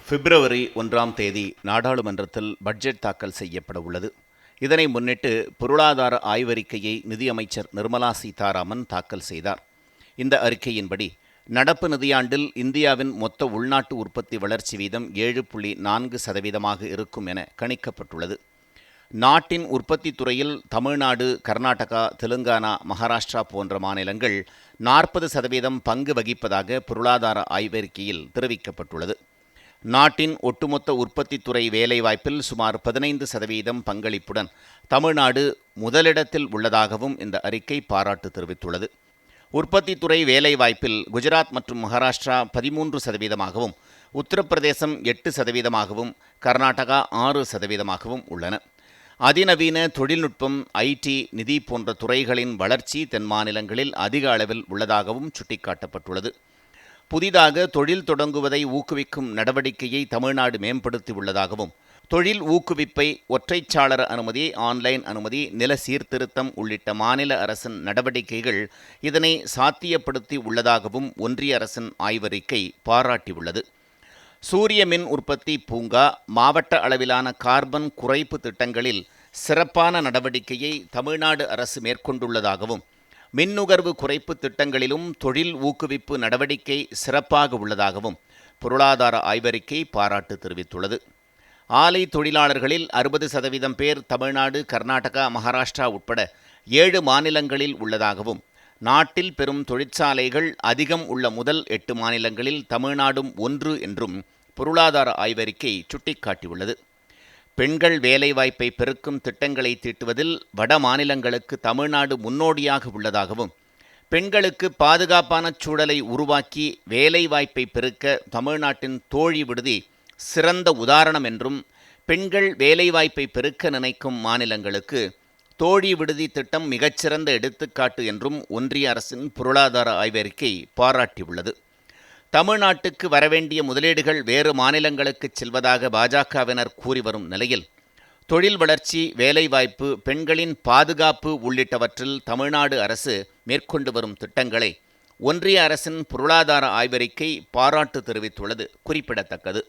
பிப்ரவரி 1ஆம் தேதி நாடாளுமன்றத்தில் பட்ஜெட் தாக்கல் செய்யப்பட உள்ளது. இதனை முன்னிட்டு பொருளாதார ஆய்வறிக்கையை நிதியமைச்சர் நிர்மலா சீதாராமன் தாக்கல் செய்தார். இந்த அறிக்கையின்படி நடப்பு நிதியாண்டில் இந்தியாவின் மொத்த உள்நாட்டு உற்பத்தி வளர்ச்சி வீதம் 7.4% இருக்கும் என கணிக்கப்பட்டுள்ளது. நாட்டின் உற்பத்தி துறையில் தமிழ்நாடு, கர்நாடகா, தெலுங்கானா, மகாராஷ்டிரா போன்ற மாநிலங்கள் 40% பங்கு வகிப்பதாக பொருளாதார ஆய்வறிக்கையில் தெரிவிக்கப்பட்டுள்ளது. நாட்டின் ஒட்டுமொத்த உற்பத்தித்துறை வேலைவாய்ப்பில் சுமார் 15% பங்களிப்புடன் தமிழ்நாடு முதலிடத்தில் உள்ளதாகவும் இந்த அறிக்கை பாராட்டு தெரிவித்துள்ளது. உற்பத்தித்துறை வேலைவாய்ப்பில் குஜராத் மற்றும் மகாராஷ்டிரா 13%, உத்தரப்பிரதேசம் 8%, கர்நாடகா 6%, உள்ளன. அதிநவீன தொழில்நுட்பம், ஐடி, நிதி போன்ற துறைகளின் வளர்ச்சி தென் மாநிலங்களில் அதிக அளவில் உள்ளதாகவும் சுட்டிக்காட்டப்பட்டுள்ளது. புதிதாக தொழில் தொடங்குவதை ஊக்குவிக்கும் நடவடிக்கையை தமிழ்நாடு மேம்படுத்தி உள்ளதாகவும், தொழில் ஊக்குவிப்பை, ஒற்றைச்சாளர அனுமதி, ஆன்லைன் அனுமதி, நில சீர்திருத்தம் உள்ளிட்ட மாநில அரசின் நடவடிக்கைகள் இதனை சாத்தியப்படுத்தி உள்ளதாகவும் ஒன்றிய அரசின் ஆய்வறிக்கை பாராட்டியுள்ளது. சூரிய மின் உற்பத்தி பூங்கா, மாவட்ட அளவிலான கார்பன் குறைப்பு திட்டங்களில் சிறப்பான நடவடிக்கையை தமிழ்நாடு அரசு மேற்கொண்டுள்ளதாகவும், மின்னுகர்வு குறைப்பு திட்டங்களிலும் தொழில் ஊக்குவிப்பு நடவடிக்கை சிறப்பாக உள்ளதாகவும் பொருளாதார ஆய்வறிக்கை பாராட்டு தெரிவித்துள்ளது. ஆலை தொழிலாளர்களில் 60% பேர் தமிழ்நாடு, கர்நாடகா, மகாராஷ்டிரா உட்பட 7 மாநிலங்களில் உள்ளதாகவும், நாட்டில் பெரும் தொழிற்சாலைகள் அதிகம் உள்ள முதல் 8 மாநிலங்களில் தமிழ்நாடும் ஒன்று என்றும் பொருளாதார ஆய்வறிக்கை சுட்டிக்காட்டியுள்ளது. பெண்கள் வேலைவாய்ப்பை பெருக்கும் திட்டங்களை தீட்டுவதில் வட மாநிலங்களுக்கு தமிழ்நாடு முன்னோடியாக உள்ளதாகவும், பெண்களுக்கு பாதுகாப்பான சூழலை உருவாக்கி வேலைவாய்ப்பை பெருக்க தமிழ்நாட்டின் தோழி விடுதி சிறந்த உதாரணம் என்றும், பெண்கள் வேலைவாய்ப்பை பெருக்க நினைக்கும் மாநிலங்களுக்கு தோழி விடுதி திட்டம் மிகச்சிறந்த எடுத்துக்காட்டு என்றும் ஒன்றிய அரசின் பொருளாதார ஆய்வறிக்கை பாராட்டியுள்ளது. தமிழ்நாட்டுக்கு வரவேண்டிய முதலீடுகள் வேறு மாநிலங்களுக்கு செல்வதாக பாஜகவினர் கூறி வரும் நிலையில், தொழில் வளர்ச்சி, வேலைவாய்ப்பு, பெண்களின் பாதுகாப்பு உள்ளிட்டவற்றில் தமிழ்நாடு அரசு மேற்கொண்டு வரும் திட்டங்களை ஒன்றிய அரசின் பொருளாதார ஆய்வறிக்கை பாராட்டு தெரிவித்துள்ளது குறிப்பிடத்தக்கது.